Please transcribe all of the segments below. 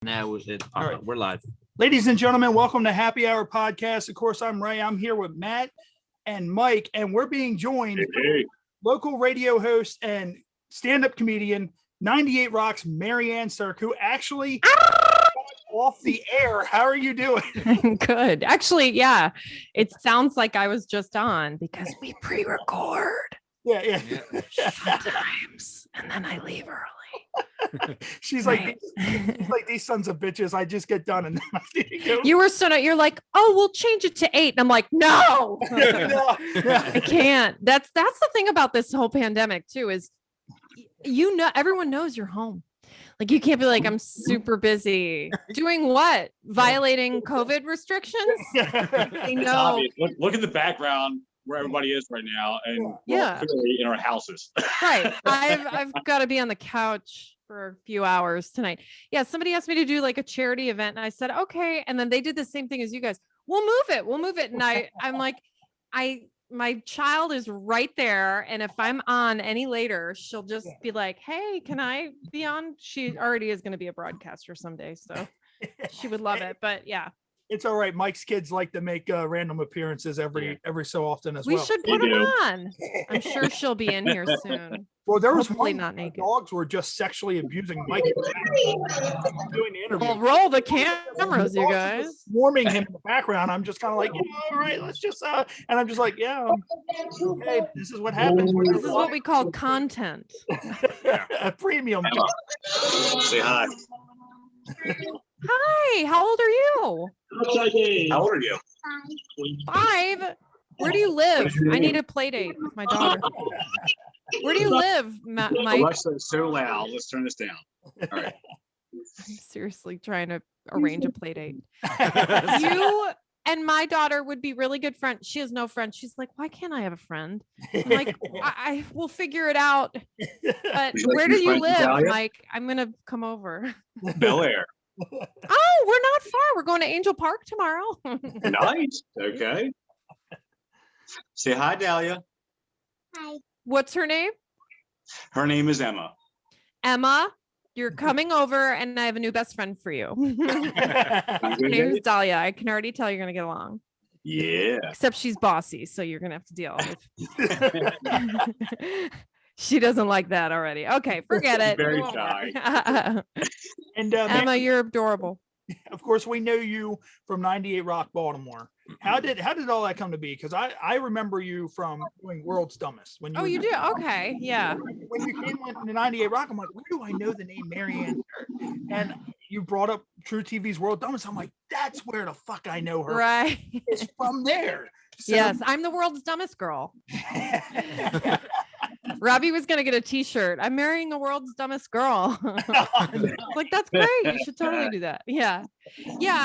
Now all right, we're live. Ladies and gentlemen, welcome to Happy Hour Podcast. Of course, I'm Ray. I'm here with Matt and Mike, and we're being joined by local radio host and stand-up comedian 98 Rock's Marianne Sierk, who actually off the air. How are you doing? Good. Actually, yeah. It sounds like I was just on because we pre-record. Yeah. Sometimes, and then I leave early. She's like these sons of bitches. I just get done and then I need to go. You were you're like, oh, we'll change it to 8. And I'm like, no, I can't. That's the thing about this whole pandemic too, is everyone knows you're home. Like you can't be like, I'm super busy doing what? Violating COVID restrictions? I know. Look at the background where everybody is right now, and clearly in our houses. Right. I've got to be on the couch for a few hours tonight. Yeah. Somebody asked me to do like a charity event, and I said, okay. And then they did the same thing as you guys. We'll move it. And I'm like, my child is right there. And if I'm on any later, she'll just be like, hey, can I be on? She already is going to be a broadcaster someday. So she would love it. But yeah. It's all right. Mike's kids like to make random appearances every so often as well. We should put them on. I'm sure she'll be in here soon. Well, there was hopefully not naked. Dogs were just sexually abusing Mike doing the interview. Well, roll the cameras, you guys. Warming him in the background. I'm just kind of like, all right, let's just and I'm just like, okay, this is what happens. This is what we call content. A premium. Say hi. Hi, how old are you? How old are you? 5. Where do you live? I need a play date with my daughter. Where do you live, Mike? Alexa, it's so loud. Let's turn this down. All right. I'm seriously trying to arrange a play date. You and my daughter would be really good friends. She has no friends. She's like, why can't I have a friend? I'm like, I will figure it out. But where do you live, Mike? I'm going to come over. Bel Air. Oh, we're not far. We're going to Angel Park tomorrow. Nice. Okay. Say hi, Dahlia. Hi. What's her name? Her name is Emma. Emma, you're coming over, and I have a new best friend for you. Her name is Dahlia. I can already tell you're going to get along. Yeah. Except she's bossy, so you're going to have to deal with. She doesn't like that already. Okay, forget it. Very shy. And Emma, you're adorable. Of course, we know you from 98 Rock Baltimore. How did all that come to be? Because I remember you from doing World's Dumbest. When you you do? Okay, yeah. When you came into 98 Rock, I'm like, where do I know the name Marianne? And you brought up True TV's World's Dumbest. I'm like, that's where the fuck I know her. Right. It's from there. So, yes, I'm the world's dumbest girl. Robbie was gonna get a T-shirt. I'm marrying the world's dumbest girl. Like, that's great. You should totally do that. Yeah.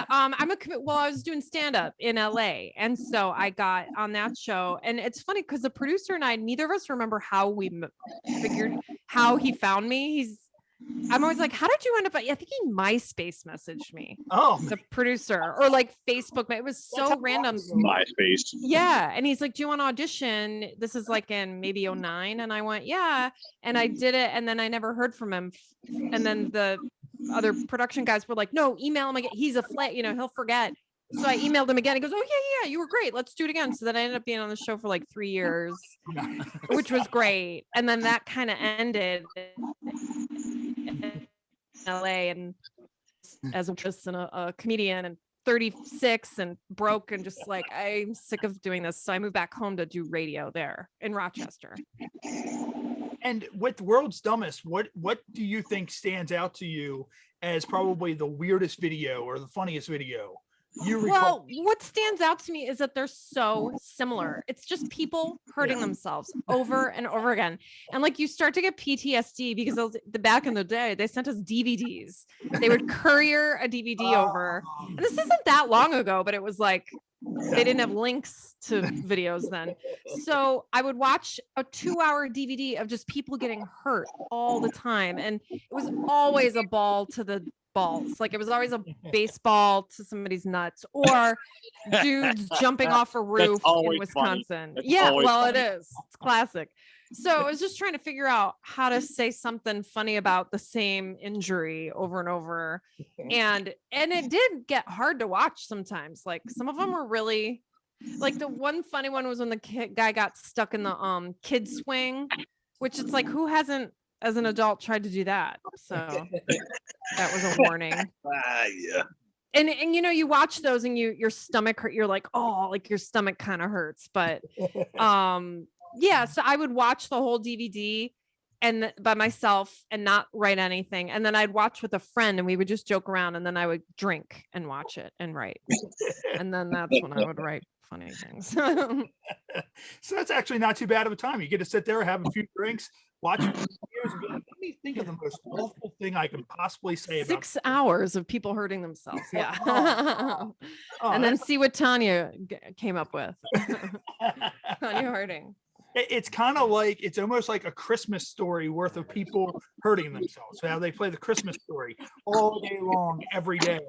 I was doing stand-up in LA, and so I got on that show. And it's funny because the producer and I, neither of us remember how we figured how he found me. I'm always like, how did you end up? I think he MySpace messaged me. Oh, the producer, or like Facebook. It was so random. MySpace. Yeah. And he's like, do you want to audition? This is like in maybe 2009. And I went, yeah. And I did it. And then I never heard from him. And then the other production guys were like, no, email him again. He's a he'll forget. So I emailed him again. He goes, oh yeah, you were great. Let's do it again. So then I ended up being on the show for like 3 years, which was great. And then that kind of ended in LA, and as just a comedian, and 36 and broke, and just like, I'm sick of doing this. So I moved back home to do radio there in Rochester. And with World's Dumbest, what do you think stands out to you as probably the weirdest video or the funniest video? Well, what stands out to me is that they're so similar. It's just people hurting themselves over and over again. And like, you start to get PTSD because back in the day, they sent us DVDs. They would courier a DVD over. And this isn't that long ago, but it was like, they didn't have links to videos then. So I would watch a 2-hour DVD of just people getting hurt all the time. And it was always a ball to the balls. Like it was always a baseball to somebody's nuts or dudes jumping off a roof in Wisconsin. Yeah, well, funny. It is. It's classic. So I was just trying to figure out how to say something funny about the same injury over and over. And it did get hard to watch sometimes. Like some of them were really like the one funny one was when the guy got stuck in the kid swing, which it's like, who hasn't as an adult tried to do that? So that was a warning. Yeah. And you know, you watch those and your stomach hurt. You're like, oh, like your stomach kind of hurts. But yeah, so I would watch the whole DVD and by myself and not write anything. And then I'd watch with a friend and we would just joke around and then I would drink and watch it and write. And then that's when I would write funny things. So that's actually not too bad of a time. You get to sit there, have a few drinks, watch it for years, and be like, let me think of the most awful thing I can possibly say about 6 hours of people hurting themselves. Yeah. Oh, and then see what Tanya came up with. Tanya Harding. It's kind of like, it's almost like a Christmas story worth of people hurting themselves. So how they play the Christmas story all day long, every day.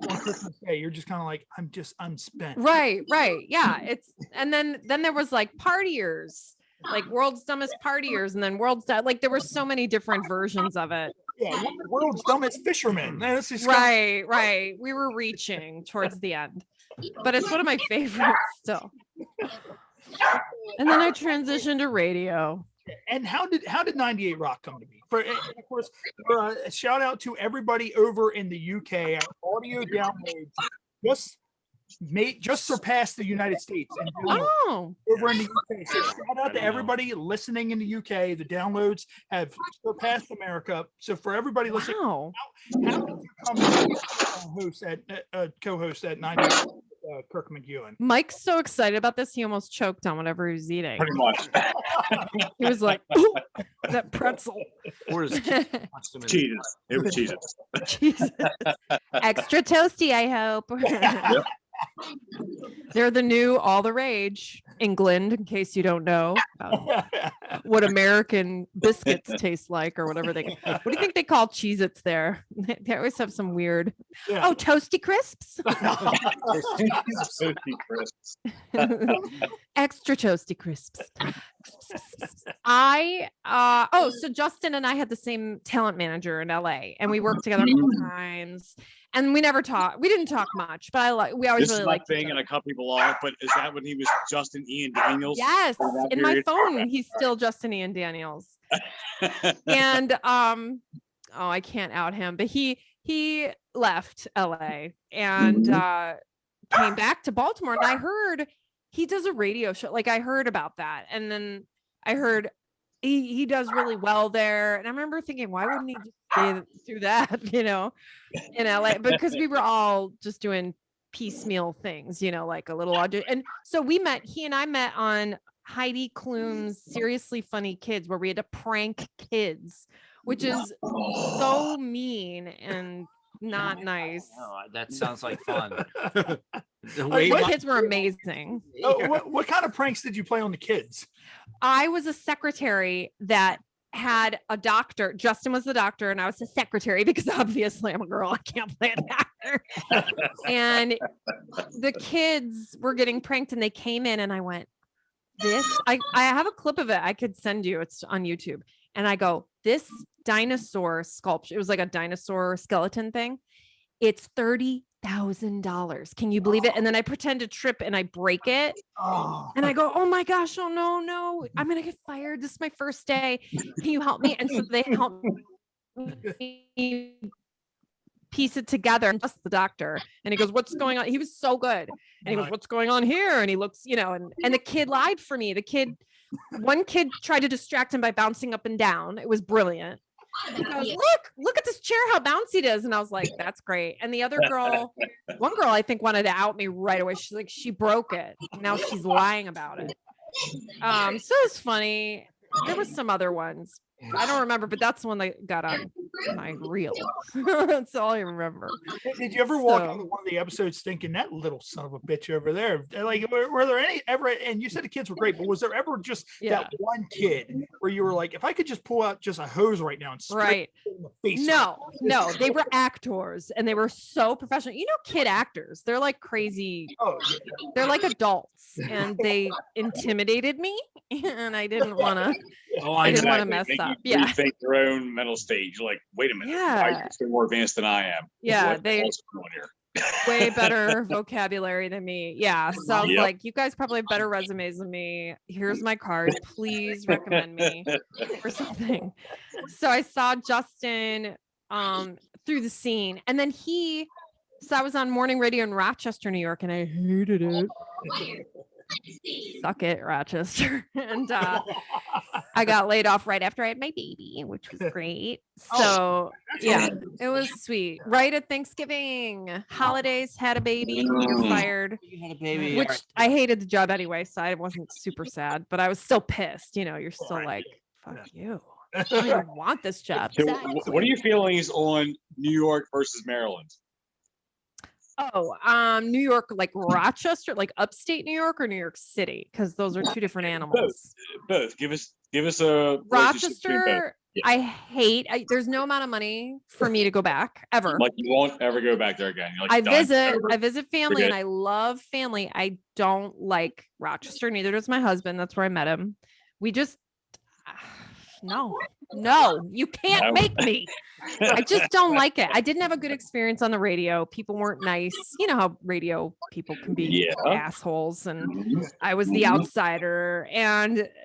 On Christmas Day, you're just kind of like, I'm spent. Right. Yeah. And then there was like partiers, like World's Dumbest Partiers, and then like there were so many different versions of it. Yeah, World's Dumbest Fisherman. Right. We were reaching towards the end, but it's one of my favorites still. And then I transitioned to radio. And how did 98 Rock come to be? Of course, a shout out to everybody over in the UK. Our audio downloads just surpassed the United States. And over in the UK. So shout out to everybody listening in the UK. The downloads have surpassed America. So for everybody listening, how did you come to be co-host at 98? Kirk McEwen. Mike's so excited about this, he almost choked on whatever he was eating. Pretty much. He was like, that pretzel. Jesus. It was Jesus. Extra toasty, I hope. Yep. They're the new all the rage England, in case you don't know what American biscuits taste like or whatever what do you think they call Cheez-Its there? They always have some weird toasty crisps. Toasty crisps. Extra toasty crisps. So Justin and I had the same talent manager in LA and we worked together a couple times. And we didn't talk much, but we always really liked thing, and I cut people off. But is that when he was Justin Ian Daniels? Yes, in my phone, he's still Justin Ian Daniels. And I can't out him, but he left LA and came back to Baltimore. And I heard he does a radio show. Like I heard about that, and then I heard he does really well there. And I remember thinking, why wouldn't he just stay through that, in LA? Because we were all just doing piecemeal things, like a little audio. And so he and I met on Heidi Klum's Seriously Funny Kids, where we had to prank kids, which is so mean and not nice. Oh, that sounds like fun. The kids were amazing. What kind of pranks did you play on the kids? I was a secretary that had a doctor. Justin was the doctor and I was the secretary because obviously I'm a girl. I can't play an actor. And the kids were getting pranked and they came in and I went, I have a clip of it. I could send you. It's on YouTube. And I go, this dinosaur sculpture. It was like a dinosaur skeleton thing. It's $30,000. Can you believe it? And then I pretend to trip and I break it. And I go, oh my gosh, oh no, I'm going to get fired. This is my first day. Can you help me? And so they helped me piece it together. And just the doctor. And he goes, what's going on? He was so good. And he goes, what's going on here? And he looks, and the kid lied for me. One kid tried to distract him by bouncing up and down. It was brilliant. He goes, look at this chair, how bouncy it is. And I was like, that's great. And the other one girl, I think wanted to out me right away. She's like, she broke it. Now she's lying about it. So it's funny. There was some other ones. I don't remember, but that's the one that got on. my reel. That's all I remember. Did you ever walk into one of the episodes thinking that little son of a bitch over there? Like, were there any ever? And you said the kids were great, but was there ever just that one kid where you were like, if I could just pull out just a hose right now and spray it in the face? No, they were actors and they were so professional. You know, kid actors, they're like crazy. Oh, yeah. They're like adults, and they intimidated me, and I didn't want to. I didn't want to mess up. Yeah. Rethink their own mental stage. Like, wait a minute. Why are you more advanced than I am? Yeah, they way better vocabulary than me. Yeah. So I was like, you guys probably have better resumes than me. Here's my card. Please recommend me or something. So I saw Justin through the scene, and then so I was on morning radio in Rochester, New York, and I hated it. Suck it, Rochester. And I got laid off right after I had my baby, which was great. So yeah, it was sweet. Right at Thanksgiving, holidays, had a baby, you're fired. You had a baby, which I hated the job anyway, so I wasn't super sad, but I was still pissed. You know, you're still like, fuck you. I don't even want this job. So what are your feelings on New York versus Maryland? Oh, New York, like Rochester, like upstate New York, or New York City, because those are two different animals. Both. Give us a Rochester. I hate. There's no amount of money for me to go back ever. Like, you won't ever go back there again. Like, I visit family, and I love family. I don't like Rochester. Neither does my husband. That's where I met him. We just no, you can't make me. I just don't like it. I didn't have a good experience on the radio. People weren't nice. You know how radio people can be assholes, and I was the outsider.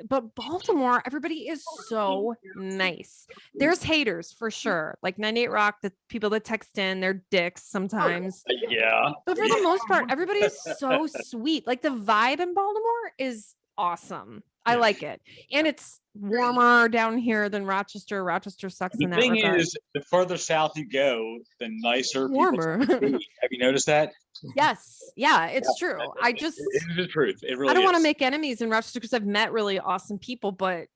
But Baltimore, everybody is so nice. There's haters for sure. Like 98 Rock, the people that text in, they're dicks sometimes. Yeah. But for the most part, everybody is so sweet. Like the vibe in Baltimore is awesome. I like it. And it's warmer down here than Rochester. Rochester sucks in that regard. The thing is, the further south you go, the nicer warmer. Have you noticed that? Yes. Yeah, it's true. It's the truth. It really I don't want to make enemies in Rochester because I've met really awesome people, but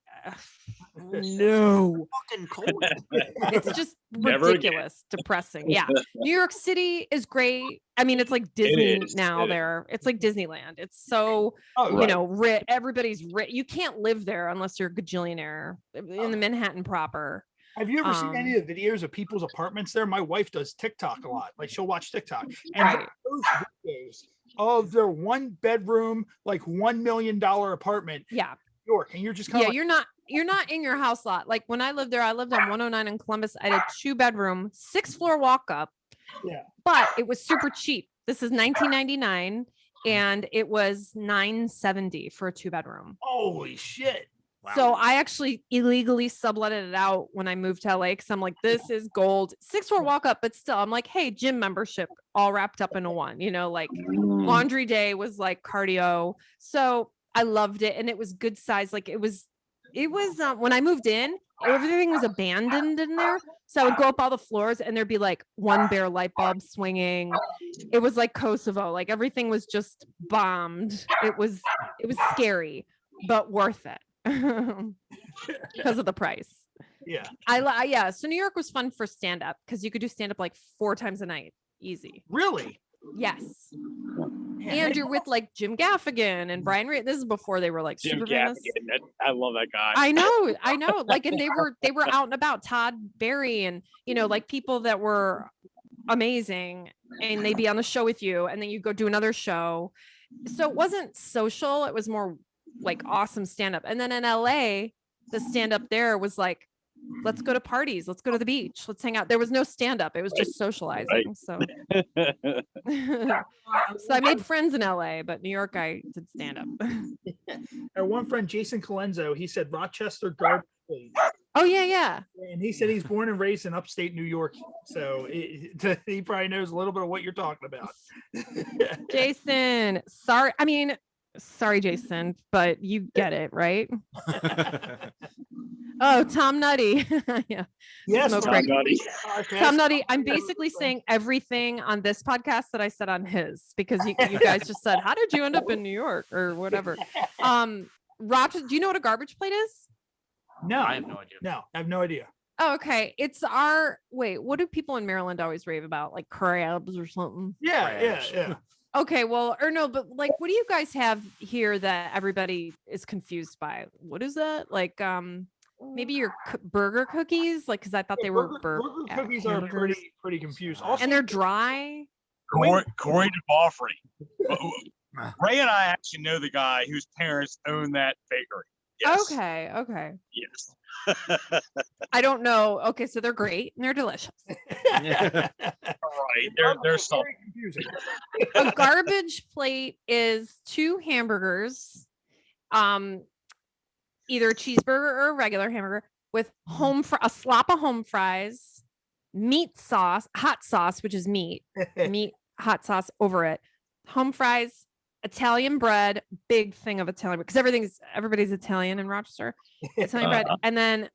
no. Fucking cold. It's just ridiculous, depressing. Yeah. New York City is great. I mean, it's like Disney now there. It's like Disneyland. It's so, you know, rich. Everybody's rich. You can't live there unless you're a gajillionaire in the Manhattan proper. Have you ever seen any of the videos of people's apartments there? My wife does TikTok a lot. Like, she'll watch TikTok. And those videos of their one bedroom, like $1 million apartment. Yeah. York, and you're just kind of you're not in your house lot. Like when I lived there, I lived on 109 in Columbus. I had a 2-bedroom, 6-floor walk up. Yeah. But it was super cheap. This is 1999 and it was $970 for a 2-bedroom. Holy shit. Wow. So I actually illegally subletted it out when I moved to LA because I'm like, this is gold. 6-floor walk up, but still I'm like, hey, gym membership all wrapped up into one, you know, like laundry day was like cardio. So I loved it, and it was good size. Like it was when I moved in, everything was abandoned in there. So I would go up all the floors, and there'd be like one bare light bulb swinging. It was like Kosovo. Like everything was just bombed. It was scary, but worth it because of the price. Yeah. So New York was fun for stand up because you could do stand up like 4 times a night, easy. Really? Yes. And you're with like Jim Gaffigan and Brian Reed. This is before they were like Jim super famous. I love that guy. I know. Like, and they were out and about. Todd Barry and, you know, like people that were amazing, and they'd be on the show with you, and then you go do another show. So it wasn't social. It was more like awesome stand up. And then in LA, the stand up there was like, let's go to parties. Let's go to the beach. Let's hang out. There was no stand up. It was just socializing. Right. So I made friends in LA, but New York, I did stand up. Our one friend, Jason Colenso, he said Rochester garbage place. Oh, yeah. And he said he's born and raised in upstate New York. So he probably knows a little bit of what you're talking about. Jason, sorry, Jason, but you get it, right? Oh, Tom Nutty. Yeah. Yes, Tom Nutty. Tom Nutty. I'm basically saying everything on this podcast that I said on his, because you guys just said, how did you end up in New York or whatever? Rochester, do you know what a garbage plate is? No, I have no idea. No, I have no idea. Oh, okay. Wait, what do people in Maryland always rave about? Like crabs or something? Yeah. Okay, well, or no, but like, what do you guys have here that everybody is confused by? What is that? Like, maybe your burger cookies? Like, because I thought they were burger cookies are pretty confused. Also, and they're dry. Corey DeBoffrey. Ray and I actually know the guy whose parents own that bakery. Yes. Okay. Yes. I don't know. Okay, so they're great and they're delicious. Right. They're something. confusing. A garbage plate is 2 hamburgers, either a cheeseburger or a regular hamburger with a slop of home fries, meat sauce, hot sauce, which is meat, hot sauce over it, home fries, Italian bread, big thing of Italian bread because everybody's Italian in Rochester. Italian bread, and then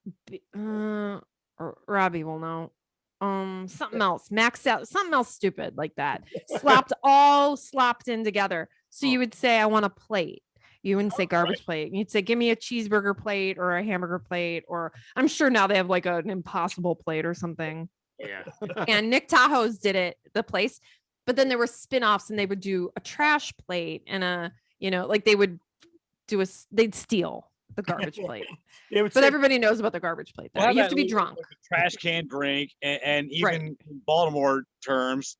Robbie will know. Something else, max out, something else stupid like that. Slopped in together. So you would say, I want a plate. You wouldn't say garbage plate. You'd say, give me a cheeseburger plate or a hamburger plate, or I'm sure now they have like an impossible plate or something. Yeah. And Nick Tahoe's did it, the place. But then there were spin-offs and they would do a trash plate and like they'd steal the garbage plate. But everybody knows about the garbage plate. Well, you have to be drunk. Like a trash can drink, and even in Baltimore terms,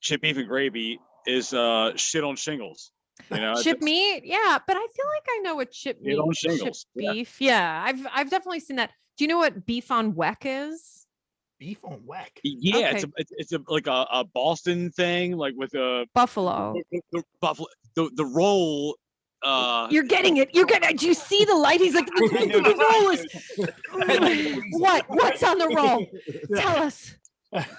chip beef and gravy is shit on shingles. Chip meat, yeah. But I feel like I know what chip meat, chip beef. Yeah, I've definitely seen that. Do you know what beef on weck is? Beef on weck. Yeah, okay. it's like a Boston thing, like with a buffalo. The roll. You're getting it. Do you see the light? He's like, the roll is. What's on the roll? Tell us.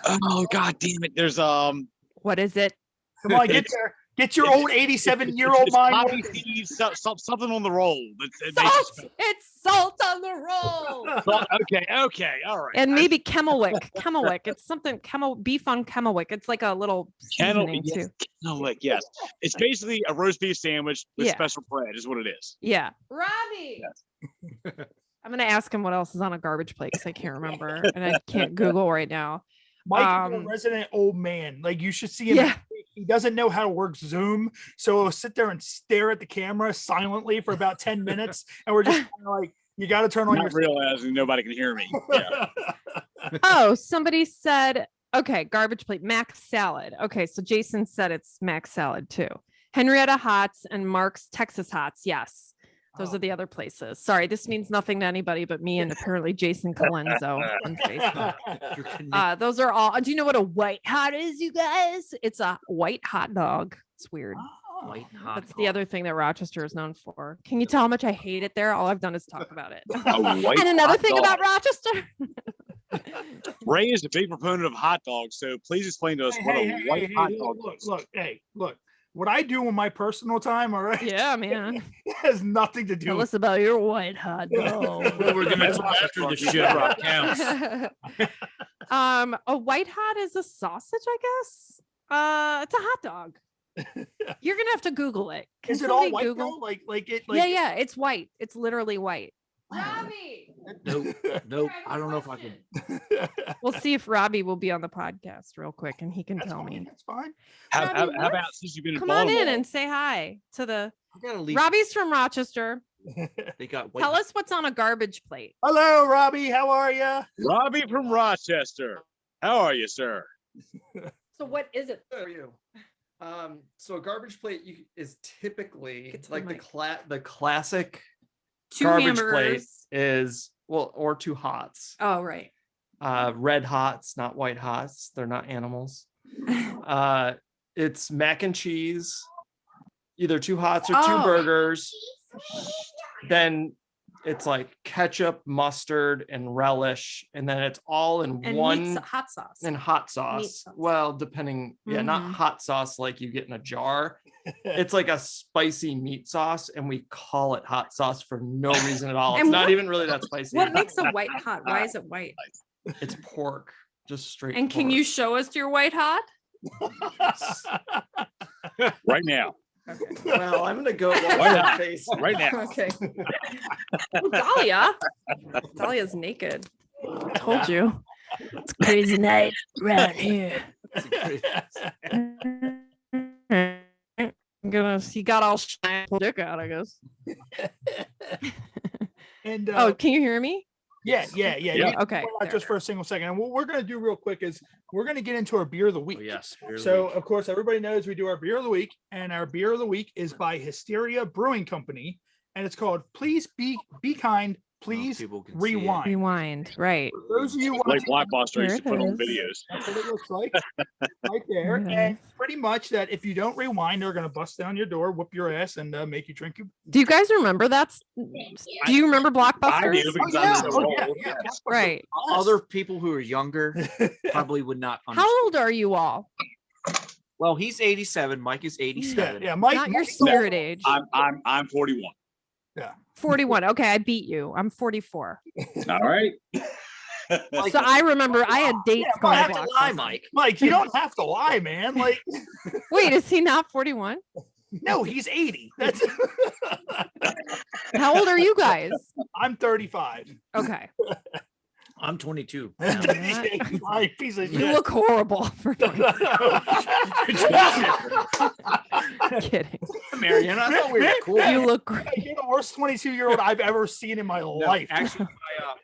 Oh God damn it! There's What is it? Come on, get your old 87-year-old mind. Something on the roll. It's salt on the roll. Okay, all right. And maybe Kemmelwick. It's something beef on Kemmelwick. It's like a little seasoning too. Kemmelwick, yes. It's basically a roast beef sandwich with special bread, is what it is. Yeah. Robbie. Yes. I'm gonna ask him what else is on a garbage plate because I can't remember and I can't Google right now. Mike is a resident old man. Like you should see him. Yeah. He doesn't know how to work Zoom, so he'll sit there and stare at the camera silently for about 10 minutes, and we're just kind of like, you got to turn on your. Realizing nobody can hear me. Yeah. Oh, somebody said, okay, garbage plate, Max salad. Okay, so Jason said it's Max salad too. Henrietta Hots and Mark's Texas Hots. Yes. Those are the other places. Sorry, this means nothing to anybody but me and apparently Jason Colenso on Facebook. Those are all. Do you know what a white hot is, you guys? It's a white hot dog. It's weird. White hot That's the other thing that Rochester is known for. Can you tell how much I hate it there? All I've done is talk about it. And another thing about Rochester. Ray is a big proponent of hot dogs, so please explain to us what a white hot dog is. Look. What I do in my personal time, all right? Yeah, man. It has nothing to do Tell us about your white hot dog. Well, we're gonna talk after the show counts. A white hot is a sausage, I guess. It's a hot dog. You're gonna have to Google it. Is it all white though? Like it? Like yeah, it's white. It's literally white. Robbie. Nope. I don't know if I can. We'll see if Robbie will be on the podcast real quick and he can tell me. That's fine. How about since you've been come in Baltimore? on in and say hi to the. I gotta leave. Robbie's from Rochester. They got. Tell us what's on a garbage plate. Hello, Robbie. How are you? Robbie from Rochester. How are you, sir? So what is it? How are you? So a garbage plate is typically like the classic. 2 garbage hamburgers. Plate is or 2 hots. Oh, right. Red hots, not white hots. They're not animals. It's mac and cheese, either 2 hots or 2 burgers. Then it's like ketchup, mustard, and relish, and then it's all in one hot sauce. And hot sauce. Well, depending, not hot sauce like you get in a jar. It's like a spicy meat sauce, and we call it hot sauce for no reason at all. It's not even really that spicy. What makes a white hot? Why is it white? It's pork, just straight. And can you show us your white hot? Right now. Okay. Well, I'm gonna go wash face right now. Okay. Dahlia's naked. Told you. It's a crazy night around here. He got all shy, pulled dick out, I guess. And Oh, can you hear me? yeah. Yeah. Okay. Just for a single second. And what we're going to do real quick is we're going to get into our beer of the week. Oh, yes. beer of the So, week. of course, everybody knows we do our beer of the week, and our beer of the week is by Hysteria Brewing Company, and it's called Please Be Kind, Please people can see it. Rewind. Rewind. Right. For those of you Like watching, Blockbuster used to Here put it on is. videos. that's what it looks like right there. Here it And is. pretty much that if you don't rewind, they're going to bust down your door, whoop your ass, and make you drink your. Do you guys remember that? Do you remember I Blockbusters? do because I'm so old. Right. Other people who are younger probably would not understand. How old are you all? Well, he's 87. Mike is 87. Yeah, Mike. Not your Mike's spirit age. I'm 41. 41. Okay, I beat you. I'm 44. All right. Like, So I remember I had dates Yeah, going I to have to lie, Blockbuster. Mike. Mike, you don't have to lie, man. Like, Wait, is he not 41? no, he's 80. That's. How old are you guys? I'm 35. Okay. I'm 22. My piece of You shit. look horrible for kidding. Marianne, I thought we were cool. You look great. You're the worst 22-year-old I've ever seen in my No, life. actually,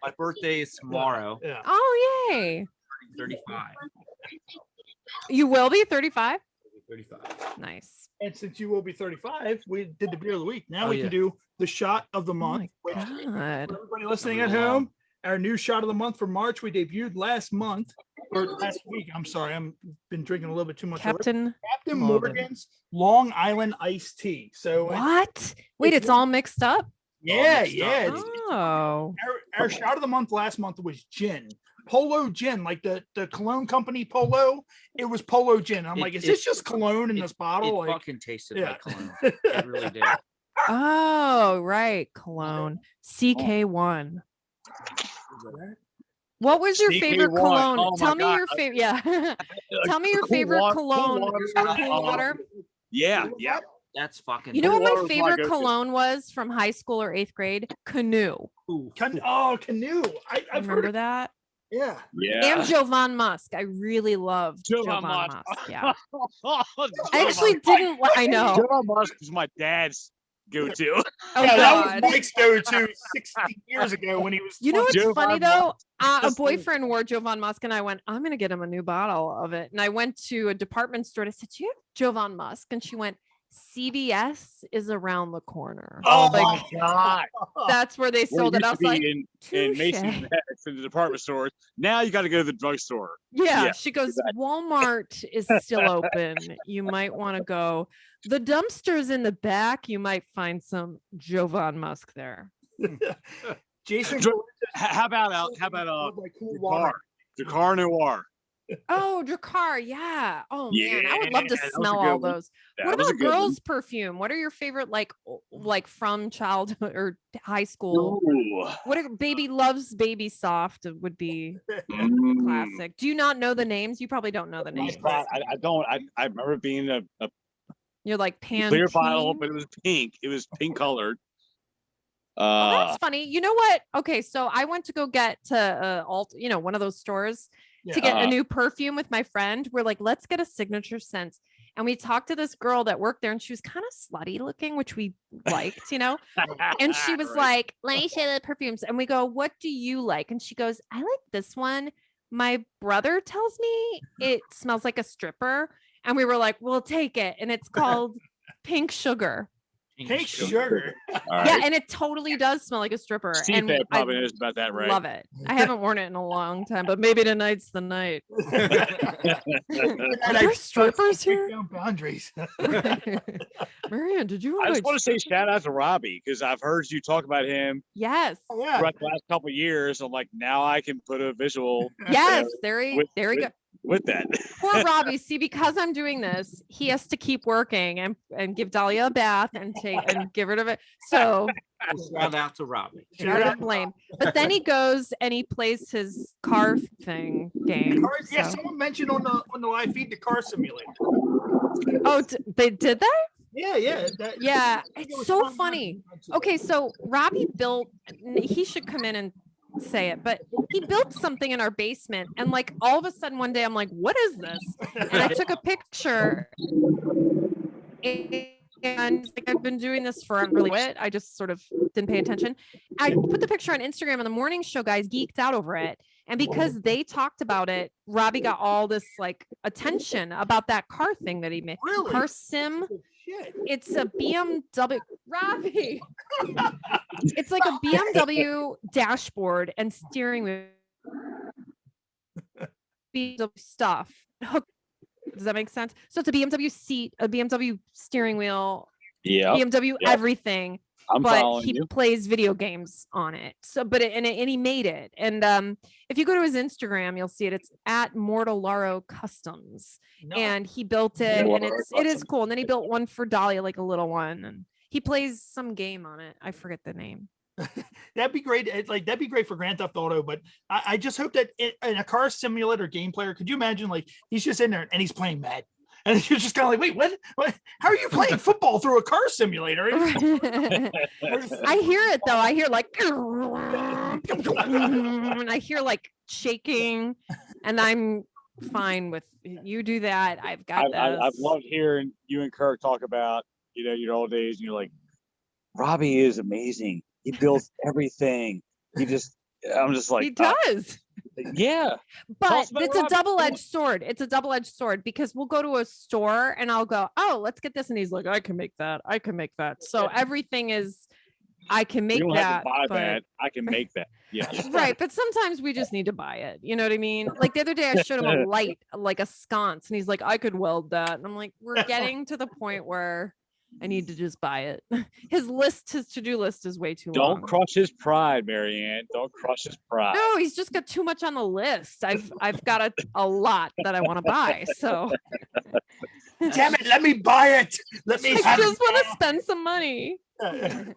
my birthday is tomorrow. Yeah. Oh, yay. 35. You will be 35? 35. Nice. And since you will be 35, we did the beer of the week. Now Oh, we yeah. can do the shot of the Oh month. my which, God. for everybody listening at Number one. home, our new shot of the month for March, we debuted last month or last week. I'm sorry, I'm been drinking a little bit too much. already. Captain. Captain Morgan. Morgan's Long Island iced tea. So What? Wait, it's all mixed up? yeah, mixed up. yeah. it's- Oh. our shot of the month last month was gin. Polo gin, like the cologne company Polo. It was Polo gin. I'm It- like, is it- this just cologne in this It bottle? Like, fucking tasted yeah. like cologne. It really did. Oh, right. Cologne. CK1. What was your favorite CK1. cologne? Oh my Tell me God. your favorite. Yeah. Tell me your Cool favorite water- cologne. Cool water. water. Yeah. That's fucking. You know what Water my was my favorite go-to. cologne was from high school or 8th grade? Canoe. Ooh. Canoe. I've heard Remember of, that? yeah. Yeah. And Jovan Musk. I really loved Jovan Jovan Musk. Musk. Yeah. I I actually didn't. I know. Jovan Musk was my dad's go-to. Oh, Yeah, that was God. Mike's go-to 60 years ago when he was. You know 20. what's Jovan funny though? A Musk. boyfriend wore Jovan Musk, and I went, I'm gonna get him a new bottle of it. And I went to a department store and I said, "Do you have Jovan Musk?" And she went, "CVS is around the corner." Oh Like, my God. that's where they Well, sold it it. I used was to be like, in Macy's "Touche." Next in the department stores. Now you got to go to the drugstore. Yeah, Yeah, she goes, Walmart is still open. You might want to go. The dumpsters in the back, you might find some Jovan Musk there. Jason. Dr- How about like cool water. Dakar Noir? Oh, Drakkar, yeah. Oh man, I would love to Yeah, that was a smell good all one. those. That What was a about good one. girls' perfume? What are your favorite, like from childhood or high school? Ooh. What are Baby Loves Baby Soft would be Mm. classic. Do you not know the names? You probably don't know the names. I don't. I remember being a You're like clear bottle, Pantene. but it was pink. It was pink colored. Oh, that's funny. You know what? Okay, so I went to go get to one of those stores to get a Yeah. new perfume with my friend. We're like, let's get a signature scent. And we talked to this girl that worked there, and she was kind of slutty looking, which we liked, And she was Right. like, let me show you the perfumes. And we go, what do you like? And she goes, I like this one. My brother tells me it smells like a stripper. And we were like, we'll take it. And it's called Pink Sugar. Pink sugar. All Yeah, right. and it totally does smell like a stripper. Steve And Fed I probably knows about that, right? love it. I haven't worn it in a long time, but maybe tonight's the night. Are there strippers here? Down boundaries. Marianne, did you I just invite want to say shout out to Robbie because I've heard you talk about him Yes. Yeah. throughout the last couple of years. I'm like, now I can put a visual Yes. There we with- go. with that. Poor Robbie. See, because I'm doing this, he has to keep working and give Dahlia a bath and get rid of it. So Shout out to Robbie. you're to blame. But then he goes and he plays his car thing game. Yeah, so- someone mentioned on the live feed the car simulator. Oh, they did that? Yeah. Yeah, I think it it's was so Tom funny. Hanks who mentioned Okay, so Robbie built. He should come in and say it, but he built something in our basement, and like all of a sudden one day I'm like, what is this? And I took a picture, and he's like, I've been doing this for really what? I just sort of didn't pay attention. I put the picture on Instagram, and the morning show guys geeked out over it. And because they talked about it, Robbie got all this like attention about that car thing that he made. Really? Car sim. Shit. It's a BMW. Robbie. It's like a BMW dashboard and steering wheel. BMW stuff. Does that make sense? So it's a BMW seat, a BMW steering wheel, BMW everything. But he plays video games on it. So, but and he made it. And if you go to his Instagram, you'll see it. It's at Mortallaro Customs, and he built it, and it is cool. And then he built one for Dahlia, like a little one, and he plays some game on it. I forget the name. That'd be great. That'd be great for Grand Theft Auto. But I just hope that in a car simulator game player, could you imagine like he's just in there and he's playing Madden? And you're just kind of like, wait, what? How are you playing football through a car simulator? I hear it though. I hear like, and I hear like shaking, and I'm fine with you do that. I've got this. I've loved hearing you and Kirk talk about, your old days, and you're like, Robbie is amazing. He builds everything. I'm just like, he does. Yeah. But it's a double-edged sword. It's a double-edged sword, because we'll go to a store and I'll go, oh, let's get this. And he's like, I can make that. I can make that. So everything is, I can make you don't that. have to buy that. I can make that. Yeah. Right. But sometimes we just need to buy it. You know what I mean? Like the other day I showed him a light, like a sconce, and he's like, I could weld that. And I'm like, we're getting to the point where I need to just buy it. His to-do list is way too long. Don't crush his pride, Marianne. Don't crush his pride. No, he's just got too much on the list. I've got a lot that I want to buy. So damn it, let me buy it. Let me I just want to spend some money. I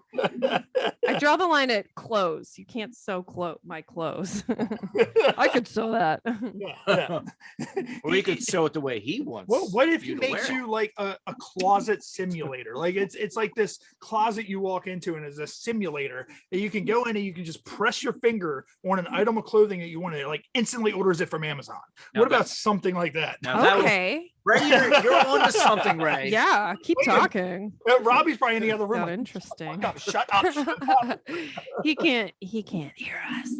draw the line at clothes. You can't sew my clothes. I could sew that. Or he could sew it the way he wants. What if he makes you like a closet simulator? Like it's like this closet you walk into, and it's a simulator that you can go in and you can just press your finger on an item of clothing that you want to, like, instantly orders it from Amazon. What about something like that? Okay. Ray, you're on to something, Ray. Yeah, keep talking. Robbie's probably in the other room. Like, interesting. Shut up. He can't hear us.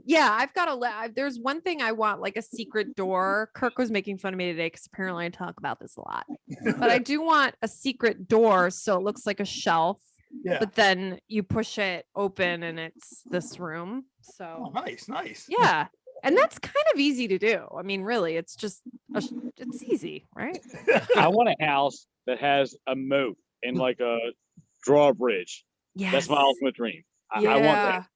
Yeah, I've got there's one thing I want, like a secret door. Kirk was making fun of me today because apparently I talk about this a lot. But I do want a secret door so it looks like a shelf. Yeah. But then you push it open and it's this room. So nice. Yeah. And that's kind of easy to do. I mean, really, it's just, it's easy, right? I want a house that has a moat and like a drawbridge. Yes. That's my ultimate dream. I want that.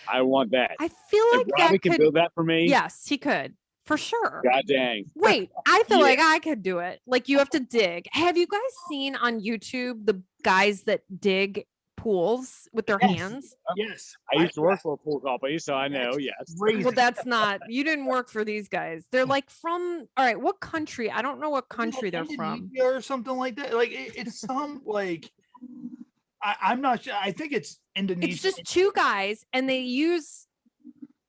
I want that. I feel like Robbie can build that for me. Yes, he could. For sure. God dang. Wait, I feel like I could do it. Like, you have to dig. Have you guys seen on YouTube the guys that dig pools with their hands? Yes. I used to work for a pool company, so I know. Yes. Well, that's not, you didn't work for these guys. They're like from, all right, what country? I don't know what country they're from. Or something like that. Like it's some like, I'm not sure. I think it's Indonesia. It's just two guys, and they use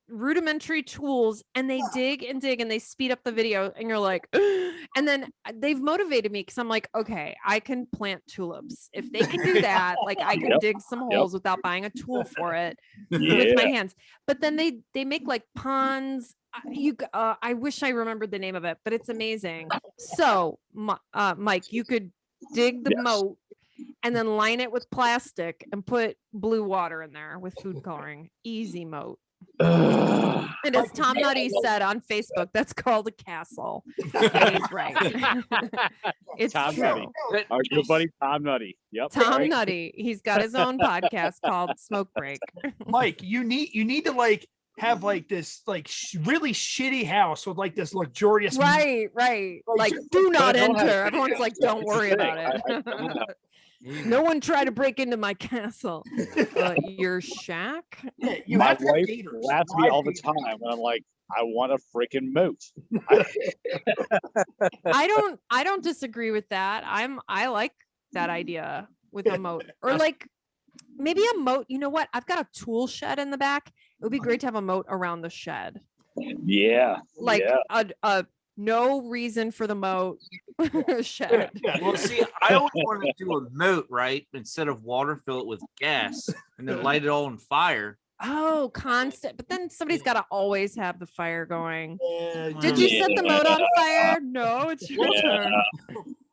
rudimentary tools, and they dig and dig, and they speed up the video, and you're like, and then they've motivated me, because I'm like, okay, I can plant tulips. If they can do that, like, I can dig some holes without buying a tool for it with my hands. But then they make like ponds. I wish I remembered the name of it, but it's amazing. So Mike, you could dig the moat and then line it with plastic and put blue water in there with food coloring. Easy moat. And as Tom Nutty said on Facebook, that's called a castle. And he's right. It's Tom true. Nutty. Our good buddy Tom Nutty. Yep. Tom Nutty. He's got his own podcast called Smoke Break. Mike, you need to like have like this like really shitty house with like this luxurious. Right. Like, do not enter. Everyone's like, don't worry about it. No one tried to break into my castle. Your shack? Yeah, you my have to have wife gators. laughs at me all the time when I'm like, I want a freaking moat. I don't disagree with that. I like that idea with a moat, or like maybe a moat. You know what? I've got a tool shed in the back. It would be great to have a moat around the shed. Yeah. Like yeah. a no reason for the moat shed. Well, see, I always wanted to do a moat, right? Instead of water, fill it with gas and then light it all on fire. Oh, constant. But then somebody's got to always have the fire going. Yeah, Did you set the moat on fire? No, it's your turn.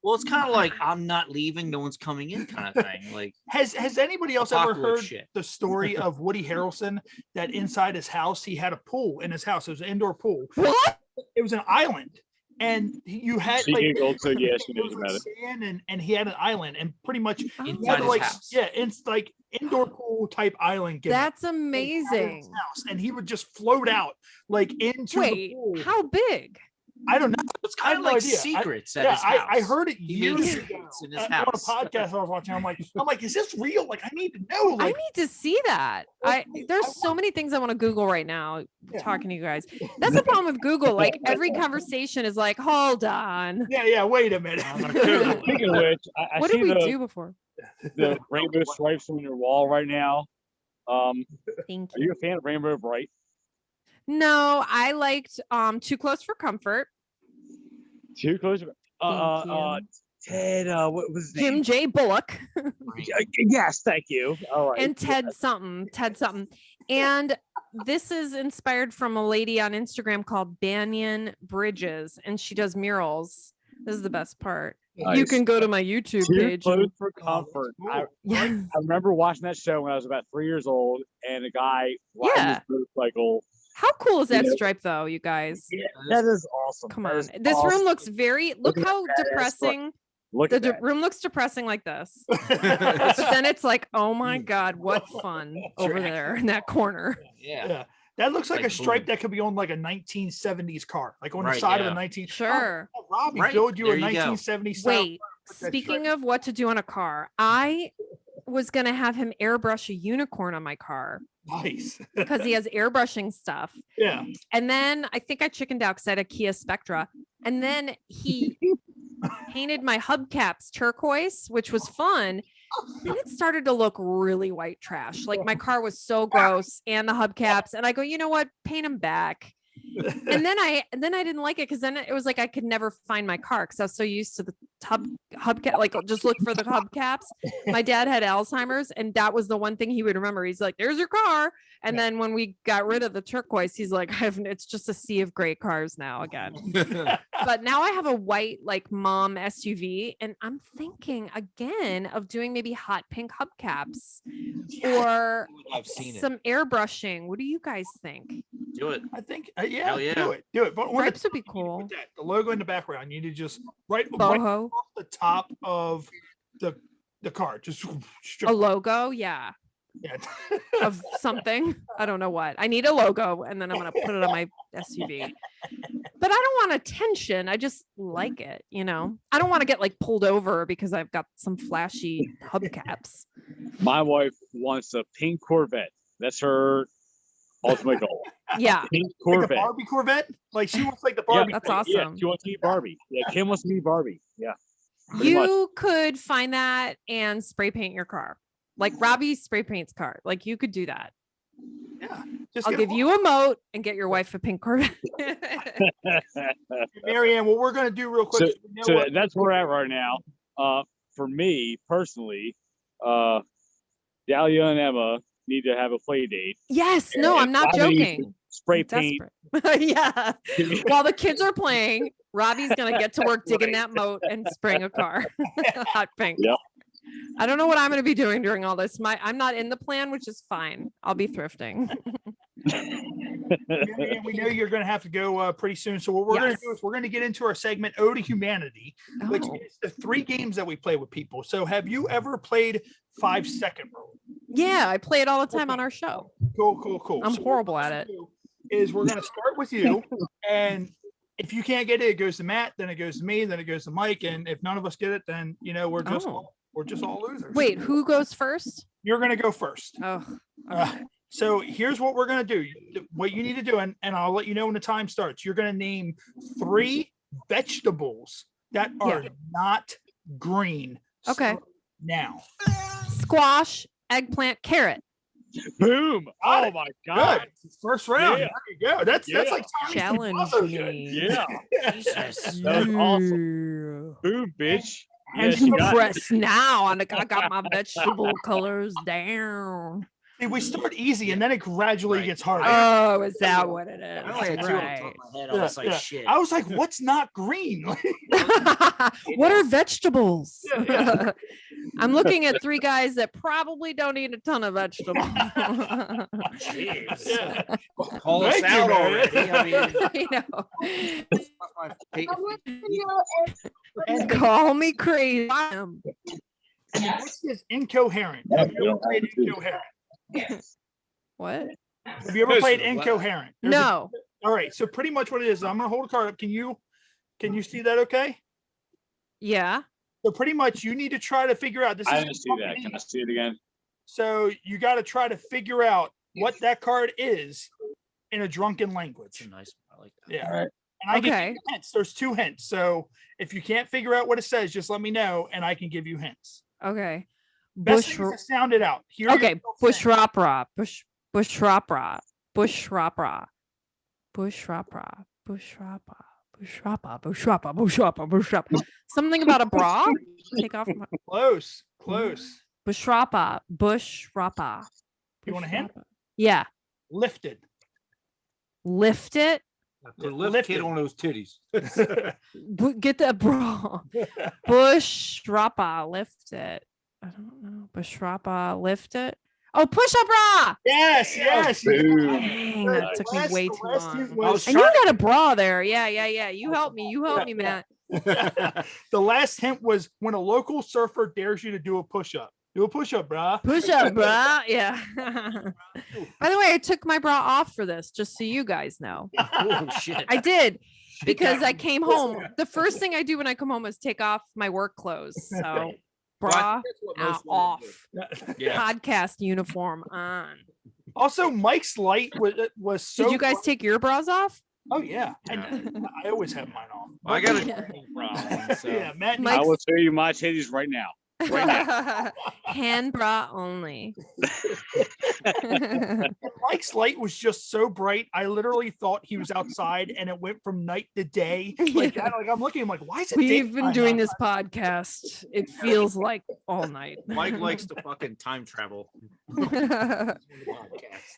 Well, it's kind of like I'm not leaving, no one's coming in kind of thing. Like, has anybody else ever Apocalypse heard shit. the story of Woody Harrelson that inside his house he had a pool in his house? It was an indoor pool. What? It was an island, and you had She like giggled, so yeah, she it knows was about like it. sand, and he had an island, and pretty much he Oh. had Inside his like house. it's like indoor pool type island. gimmick That's in his amazing. house, and he would just float out like into the Wait, pool. how big? I don't know. it's I kind have of no like idea. secrets at Yeah, his house. I heard it He years makes ago secrets in his on a house. podcast I was watching. I'm like, is this real? Like, I need to know. I Like, need to see that. There's so many things I want to Google right now Yeah. talking to you guys. That's the problem with Google. Like every conversation is like, hold on. yeah. Wait a minute. I'm gonna Google. Speaking of which, I What see did we the, do before? the rainbow stripes on your wall right now. Thank Are you. you a fan of Rainbow Bright? No, I liked Too Close for Comfort. Too close. Thank Ted, what was his name? Jim J. Bullock Yes, thank you. All right. and Ted something. And this is inspired from a lady on Instagram called Banyan Bridges, and she does murals. This is the best part. You Nice. can go to my YouTube Too page. close and- for comfort. I Yeah. remember watching that show when I was about 3 years old, and a guy riding Yeah. his motorcycle. How cool is that Yeah. stripe though, you guys? Yeah, that is awesome. Come That on. is This awesome. room looks very look at how that badass depressing. Look The at that. room looks depressing like this. But then it's like, oh my God, what fun over there in that corner. Yeah. Yeah. That looks like Like a stripe boom. that could be on like a 1970s car, like on the Right, side of yeah. a 19. Sure. Oh, Robbie Right, build you a there you go. 1970s style Wait, car with that speaking stripe. of what to do on a car, I was going to have him airbrush a unicorn on my car Nice. because he has airbrushing stuff. Yeah. And then I think I chickened out because I had a Kia Spectra. And then he painted my hubcaps turquoise, which was fun. Then it started to look really white trash. Like my car was so gross and the hubcaps. And I go, you know what? Paint them back. And then I didn't like it because then it was like I could never find my car because I was so used to the hubcap, like just look for the hubcaps. My dad had Alzheimer's, and that was the one thing he would remember. He's like, "There's your car." And then when we got rid of the turquoise, he's like, "It's just a sea of gray cars now again." But now I have a white like mom SUV, and I'm thinking again of doing maybe hot pink hubcaps or I've seen it. some airbrushing. What do you guys think? Do it. I think, yeah, Hell yeah. do it. But when Stripes would be cool. with that, the logo in the background, you need to just right Boho, off the top of the car, just a strip. logo, yeah, Yeah. of something. I don't know what. I need a logo, and then I'm gonna put it on my SUV. But I don't want attention. I just like it, you know. I don't want to get like pulled over because I've got some flashy hubcaps. My wife wants a pink Corvette. That's her ultimate goal. Yeah, Pink Like the Corvette. Barbie Corvette, like she wants like the Barbie. that's Corvette. awesome. Yeah, she wants to be Barbie. Yeah, Kim wants to be Barbie. Yeah. pretty much. You could find that and spray paint your car, like Robbie spray paints car. Like you could do that. Yeah. Just I'll get give a- you a moat and get your wife a pink Corvette. Marianne, what we're gonna do real quick. So, is, you know so what? that's where we're at right now. For me personally, Dahlia and Emma need to have a play date. Yes, no, I'm not Robbie joking. Spray I'm paint. desperate. Yeah. While the kids are playing, Robbie's gonna get to work digging that moat and spraying a car. Hot pink. Yep. I don't know what I'm gonna be doing during all this. I'm not in the plan, which is fine. I'll be thrifting. Marianne, we know you're gonna have to go pretty soon. So what we're gonna Yes. do is we're gonna get into our segment Ode to Humanity, which Oh. is the 3 games that we play with people. So have you ever played 5-second rule? Yeah, I play it all the time on our show. Cool. I'm So what horrible we're at gonna it. do Is we're gonna start with you, and if you can't get it, it goes to Matt, then it goes to me, then it goes to Mike, and if none of us get it, then we're just Oh. we're just all losers. Wait, who goes first? You're gonna go first. Oh, So here's what we're gonna do. What you need to do, and I'll let you know when the time starts. You're gonna name 3 vegetables that are Yeah. not green. Okay. Now, squash, eggplant, carrot. Boom. Oh my God. Good. First round. Yeah. There you go. That's Yeah. like Tommy Challenge also good. me. Yeah. Jesus. That was awesome. Boom, bitch. Yes, you got it. Press now. I got my vegetable colors down. See, we start easy and then it gradually Right. gets harder. Oh, is that what it is? I only had two on the top of my head. I was like, shit. I was like, what's not green? What are vegetables? Yeah. I'm looking at three guys that probably don't eat a ton of vegetables. Jeez. Yeah. Call us Thank you, out man. already. I mean, I know. And Call me crazy. I am. next is incoherent. Have you ever played incoherent? What? Have you ever played incoherent? There's a- No. all right. So pretty much what it is, I'm gonna hold a card up. Can you see that okay? Yeah. So pretty much you need to try to figure out this. I is didn't see that. Can I see it again? So you got to try to figure out what that card is in a drunken it's language. a nice one. I like that. Yeah. All right. And I give Okay. you hints. There's 2 hints. So if you can't figure out what it says, just let me know and I can give you hints. Okay. Best Bush. thing is to sound it out. Hear Okay. yourself Bush say it. rapra. Bush rapra. Bush rapra. Bush rapra. Bush rapra. Bush rapra. Bush rapra. Bush rapra. Bush rapra. Something about a bra. Take off my Close. bush rapra. Bush rapra. You want a hint? Yeah. Lifted. Lift it. To lift Lift kid it. on those titties. Get that bra. Bush rappa. Lift it. I don't know. Bush rappa. Lift it. Oh, push up bra. Yes. Boom. Dang, that took me way too hint long. was- And you got a bra there. Yeah. You help me. Matt. the last hint was when a local surfer dares you to do a push-up. Do a push-up, brah. Push up, bra. Yeah. By the way, I took my bra off for this, just so you guys know. Oh shit. I did because I came home. The first thing I do when I come home is take off my work clothes. So bra off. Yeah. Podcast uniform on. Also, Mike's light was so. Did you guys take your bras off? Oh yeah, and I always have mine on. I got a Yeah. drinking problem. So. Yeah, Matt. Mike- I will show you my titties right now. Right now. Hand bra only. Mike's light was just so bright. I literally thought he was outside, and it went from night to day. Like, Yeah. I'm looking. I'm like, why is it? We've been daytime doing outside? this podcast. It feels like all night. Mike likes to fucking time travel.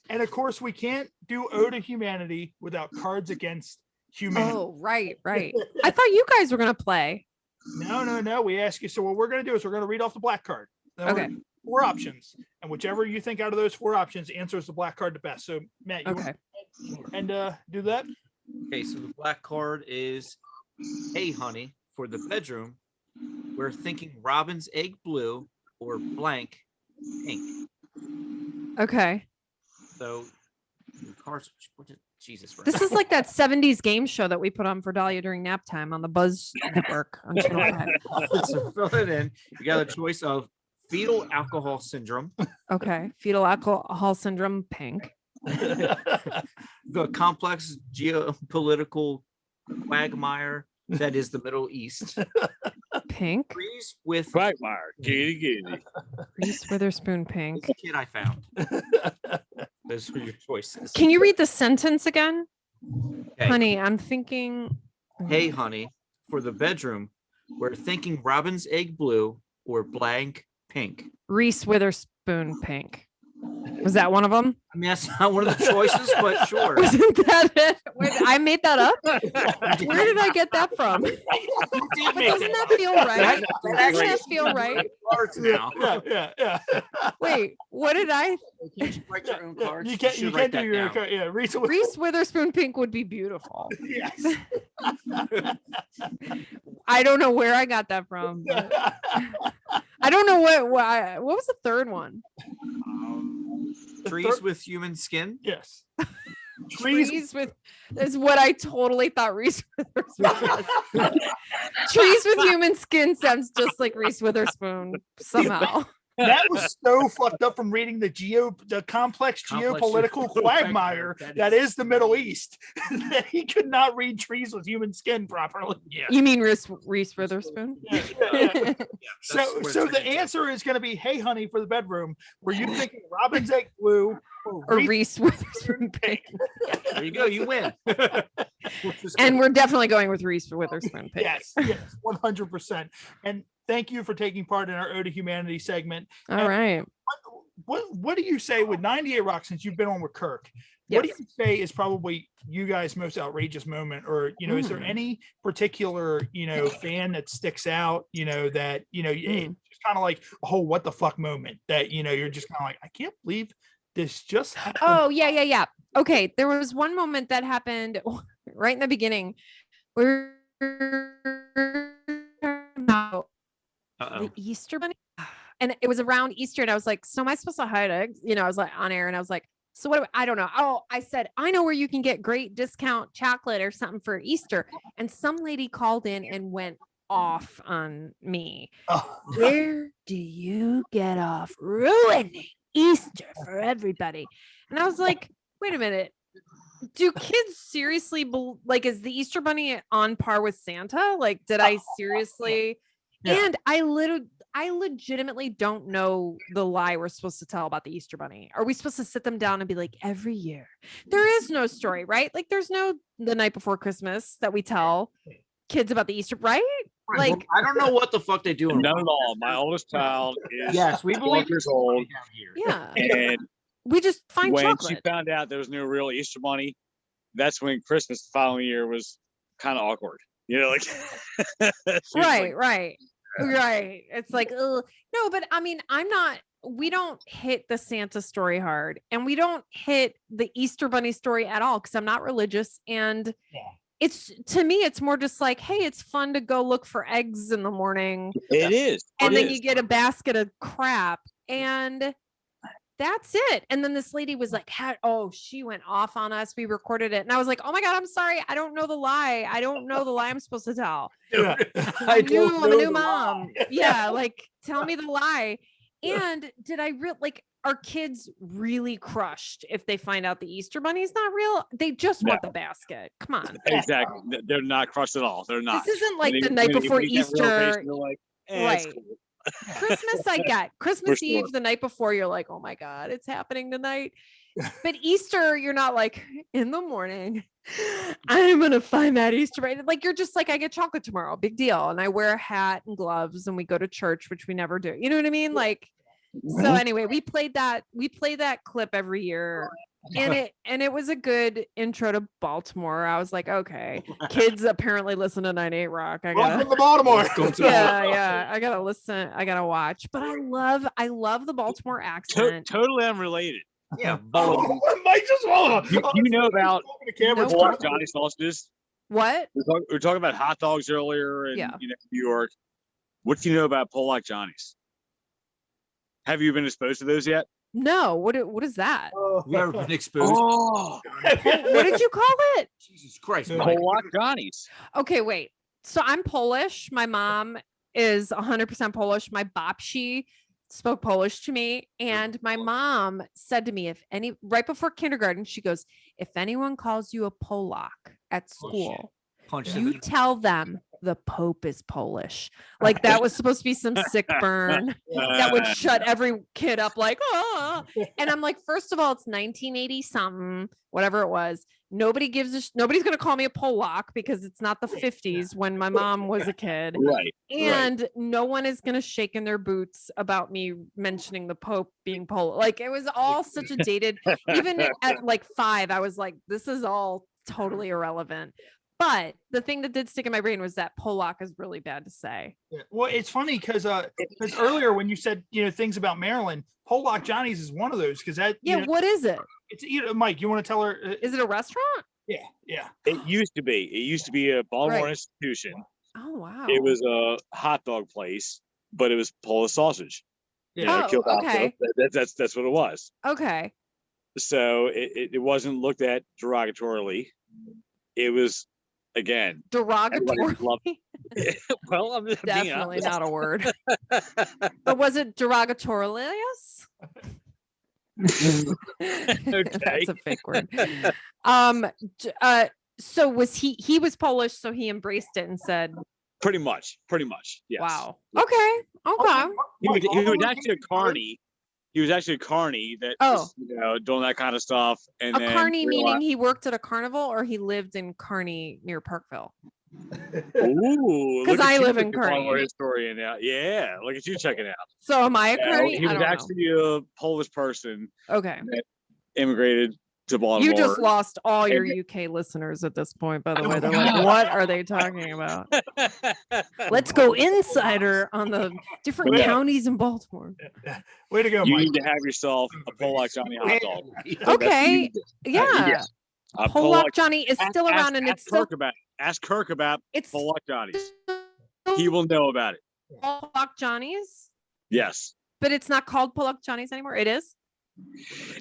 And of course, we can't do Ode to Humanity without Cards Against Humanity. Oh, right. I thought you guys were gonna play. No. We ask you. So what we're going to do is we're going to read off the black card. Then we're Okay. 4 options, and whichever you think out of those 4 options answers the black card the best. So Matt, you Okay. and do that. Okay, so the black card is, hey honey, for the bedroom, we're thinking robin's egg blue or blank pink. Okay. So the cards, what did Jesus? This is like that 70s game show that we put on for Dahlia during nap time on the Buzz Network on Channel 5. So fill it in. You got a choice of fetal alcohol syndrome, Okay. Fetal alcohol syndrome, pink. the complex geopolitical quagmire that is the Middle East, Pink. freeze with Quagmire. Giddy. Reese Witherspoon, pink. the kid I found. Those are your choices. Can you read the sentence again? Okay. Honey, I'm thinking. Hey, honey, for the bedroom, we're thinking robin's egg blue or blank pink. Reese Witherspoon, pink. Was that one of them? I mean, that's not one of the choices, but sure. Wasn't that it? Wait, I made that up? Where did I get that from? But doesn't that feel right? Doesn't that feel right? Cards now. yeah. Wait, what did I? You can't write your own cards. You can't. You should write can't do that your down. card. Yeah, Reese Witherspoon pink would be beautiful. Yes. I don't know where I got that from. But I don't know what was the third one? Trees with human skin. Yes. Trees with is what I totally thought Reese Witherspoon was. Trees with human skin sounds just like Reese Witherspoon somehow. That was so fucked up from reading the complex geopolitical quagmire that is the Middle East that he could not read trees with human skin properly. Yeah. You mean Reese Witherspoon? Yeah. So where it's the gonna go. answer is going to be, hey, honey, for the bedroom. Were you thinking Robin's egg blue Or Reese Witherspoon pink? There you go. You win. And we're definitely going with Reese Witherspoon pink. Yes, 100%. And thank you for taking part in our Ode to Humanity segment. All right. What do you say with 98 Rock, since you've been on with Kirk? What do Yes. you say is probably you guys' most outrageous moment, or is there any particular fan that sticks out? That it's just kind of like a whole what the fuck moment that you're just kind of like, I can't believe this just happened. Oh yeah. Okay, there was one moment that happened right in the beginning. We're about the Easter Bunny, and it was around Easter, and I was like, so am I supposed to hide eggs? I was like on air, and I was like, so what I don't know. Oh, I said, I know where you can get great discount chocolate or something for Easter. And some lady called in and went off on me. Oh. Where do you get off ruining Easter for everybody? And I was like, wait a minute. Do kids seriously is the Easter Bunny on par with Santa? Like, did I seriously? Yeah. And I legitimately don't know the lie we're supposed to tell about the Easter Bunny. Are we supposed to sit them down and be like, every year there is no story, right? Like, there's no the night before Christmas that we tell kids about the Easter, right? Like, I don't know what the fuck they do. None at all. My oldest child is Yes, we 12 believe years old. yeah, And we just find when chocolate. she found out there was no real Easter Bunny, that's when Christmas the following year was kind of awkward. Right. It's like, ugh. No, but I mean, we don't hit the Santa story hard, and we don't hit the Easter Bunny story at all, because I'm not religious. And it's, to me, it's more just like, hey, it's fun to go look for eggs in the morning. It is. And then you get a basket of crap, and that's it. And then this lady was like, she went off on us. We recorded it. And I was like, oh my God, I'm sorry. I don't know the lie. I don't know the lie I'm supposed to tell. Yeah. I'm a new mom. Yeah. Like, tell me the lie. And did I are kids really crushed if they find out the Easter Bunny's not real? They just want the basket. Come on. Exactly. They're not crushed at all. They're not. This isn't like the night before Easter. They're like, right. Cool. Christmas, I get. Christmas For Eve, sure. the night before, you're like, oh my God, it's happening tonight. But Easter, you're not like, in the morning, I'm going to find that Easter bunny. Like, you're just like, I get chocolate tomorrow. Big deal. And I wear a hat and gloves, and we go to church, which we never do. You know what I mean? Like, so anyway, we played that clip every year. And it was a good intro to Baltimore. I was like, okay, kids apparently listen to 98 Rock. Welcome to Baltimore. Yeah. I gotta listen. I gotta watch. But I love the Baltimore accent. Totally unrelated. Yeah. Mike just rolled. You know about Nope. Johnny sausages? What? We were talking about hot dogs earlier in New York. What do you know about Pollock Johnnies? Have you been exposed to those yet? No. What is that? Have you ever been exposed? Oh, What did you call it? Jesus Christ. Mike. Pollock Johnnies. Okay, wait. So I'm Polish. My mom is 100% Polish. My babci spoke Polish to me, and my mom said to me, right before kindergarten, she goes, if anyone calls you a Polak at school, you tell them the Pope is Polish. Like, that was supposed to be some sick burn that would shut every kid up, like, oh. And I'm like, first of all, it's 1980 something, whatever it was. Nobody's going to call me a Polak, because it's not the 50s when my mom was a kid. Right. And no one is going to shake in their boots about me mentioning the Pope being Polish. Like, it was all such a dated, even at like 5, I was like, this is all totally irrelevant. But the thing that did stick in my brain was that Polak is really bad to say. Yeah. Well, it's funny because earlier when you said things about Maryland, Pollock Johnny's is one of those, because that what is it? It's Mike. You want to tell her? Is it a restaurant? Yeah. It used to be. It used to be a Baltimore institution. Oh wow. It was a hot dog place, but it was Polish sausage. Yeah. Okay. That's what it was. Okay. So it wasn't looked at derogatorily. It was again, Derogatory. well, I'm just being Definitely honest. not a word. But was it derogatorious? That's a fake word. So was he was Polish, so he embraced it and said, Pretty much. Yes. wow. Yeah. Okay. He was actually a carny. He was actually a carny that was, doing that kind of stuff. And A then carny meaning he worked at a carnival or he lived in Kearney near Parkville? Ooh, Because I live in Kearney. Kearney. Historian now. Yeah, look at you checking out. So am I a Kearney? He I was don't actually a Polish person know. Okay. that immigrated to Baltimore. You just lost all your UK listeners at this point, by the way. They're like, what are they talking about? Let's go insider on the different counties in Baltimore. Way to go, You Mike. need to have yourself a Polak Johnny hot dog. Okay. Yeah. Polak Johnny is still around and it's still. Ask Kirk about It's Polak Johnny's. He will know about it. Polak Johnny's? Yes. But it's not called Polak Johnny's anymore. It is?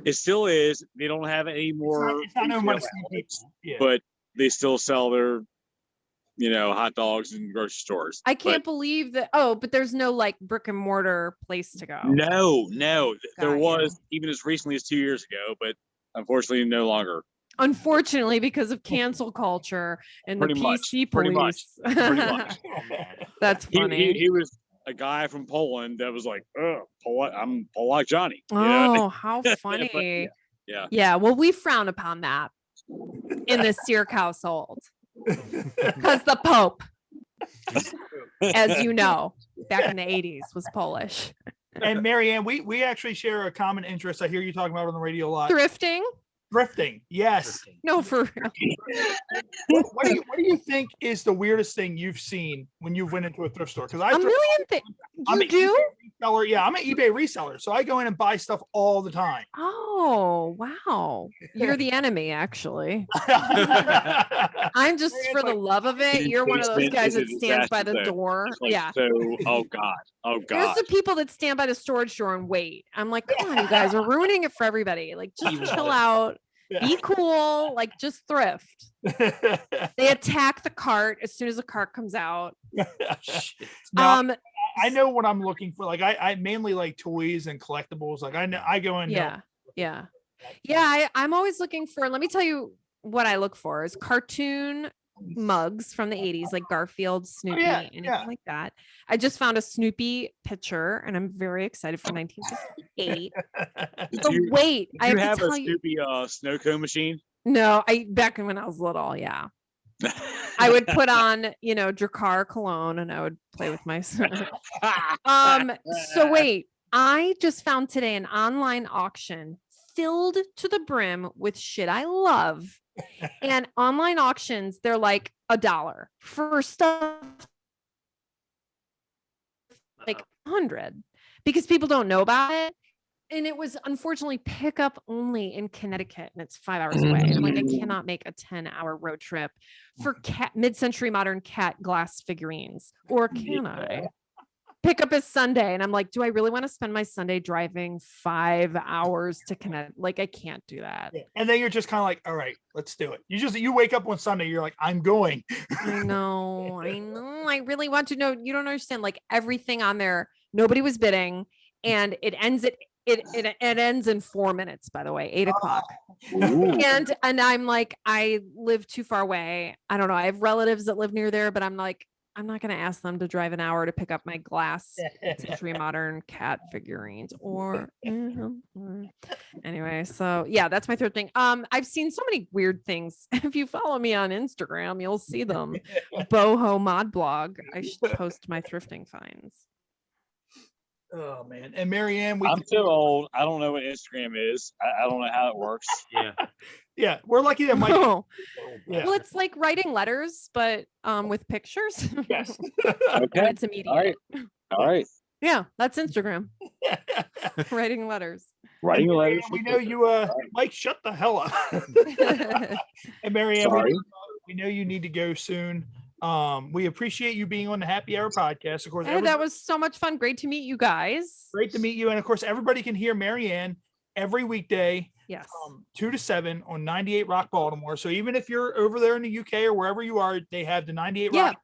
It still is. They don't have any more. It's not owned by the retail same outlets, people. Yeah. but they still sell their, hot dogs in grocery stores. I can't believe that. Oh, but there's no like brick and mortar place to go. No. There Got was even as recently as 2 years ago, but unfortunately no longer. Unfortunately, because of cancel culture and the Pretty much, PC pretty much, police. pretty much. That's funny. He was a guy from Poland that was like, I'm Polak Johnny. Oh, how funny. Yeah. Yeah. Well, we frown upon that in the Sierk household because the Pope, as you know, back in the 80s was Polish. And Marianne, we actually share a common interest. I hear you talking about it on the radio a lot. Thrifting. Yes. No, for real. What do you think is the weirdest thing you've seen when you went into a thrift store? Because A million things. You do? Reseller. Yeah, I'm an eBay reseller, so I go in and buy stuff all the time. Oh, wow. You're the enemy, actually. I'm just for the love of it. You're one of those guys that stands by the door. Yeah. So, oh God. There's the people that stand by the storage door and wait. I'm like, come on, you guys are ruining it for everybody. Like, just chill out. Be cool. Like, just thrift. They attack the cart as soon as the cart comes out. I know what I'm looking for. Like, I mainly like toys and collectibles. Like, I go in. Yeah. I'm always looking for. Let me tell you what I look for is cartoon mugs from the 80s, like Garfield, Snoopy, anything like that. I just found a Snoopy picture and I'm very excited for 1968. But wait, I have to tell you, Snoopy snow cone machine? No, back when I was little, yeah. I would put on, Dracar cologne and I would play with my son. So wait, I just found today an online auction filled to the brim with shit I love. And online auctions, they're like $1 for stuff like 100 because people don't know about it. And it was unfortunately pickup only in Connecticut, and it's 5 hours away. I'm like, I cannot make a 10-hour road trip for mid-century modern cat glass figurines, or can I? Pickup is Sunday, and I'm like, do I really want to spend my Sunday driving 5 hours to Connecticut? Like, I can't do that. And then you're just kind of like, all right, let's do it. You wake up on Sunday, you're like, I'm going. I know. I really want to know. You don't understand. Like, everything on there, nobody was bidding, and it ends at. It ends in 4 minutes, by the way, 8 o'clock. And I'm like, I live too far away. I don't know. I have relatives that live near there, but I'm like, I'm not going to ask them to drive an hour to pick up my glass century modern cat figurines anyway. So yeah, that's my third thing. I've seen so many weird things. If you follow me on Instagram, you'll see them. Boho mod blog. I should post my thrifting finds. Oh man. And Marianne, I'm so old. I don't know what Instagram is. I don't know how it works. Yeah. We're lucky that Mike. Well, it's like writing letters, but with pictures. Yes. Okay. It's immediate. All right. Yeah, that's Instagram. Writing letters. Writing letters. We know you, Mike, shut the hell up. And Marianne, we know you need to go soon. We appreciate you being on the Happy Hour podcast. Of course, that was so much fun. Great to meet you guys. Great to meet you. And of course, everybody can hear Marianne every weekday Yes. 2 to 7 on 98 Rock Baltimore. So even if you're over there in the UK or wherever you are, they have the 98 Yeah. Rock.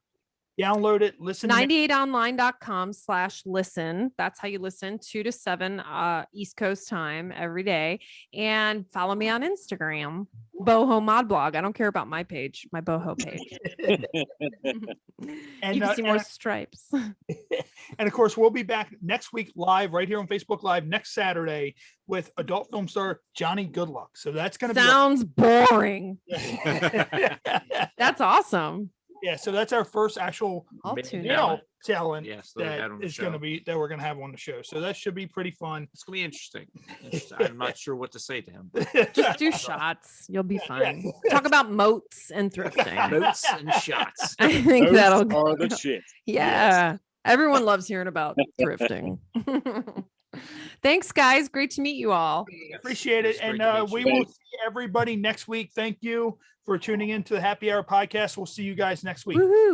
Download it, listen. to 98online.com/listen. That's how you listen 2 to 7 East Coast time every day. And follow me on Instagram, Boho Mod Blog. I don't care about my page, my Boho page. And, You can see more and- stripes. And of course, we'll be back next week live right here on Facebook Live next Saturday with adult film star Johnny Goodluck. So that's going to Sounds boring. be. That's awesome. Yeah, so that's our first actual I'll Male tune in. male talent Yes, that we had that on the is going to show. be that we're going to have on the show. So that should be pretty fun. It's gonna be interesting. I'm not sure what to say to him. Just do shots. You'll be fine. Talk about moats and thrifting. Notes and shots. I think Those that'll are the shit. Yeah. Everyone loves hearing about thrifting. Thanks, guys. Great to meet you all. Appreciate it. It's great And to meet we you. will see everybody next week. Thank you for tuning in to the Happy Hour podcast. We'll see you guys next week. Woohoo.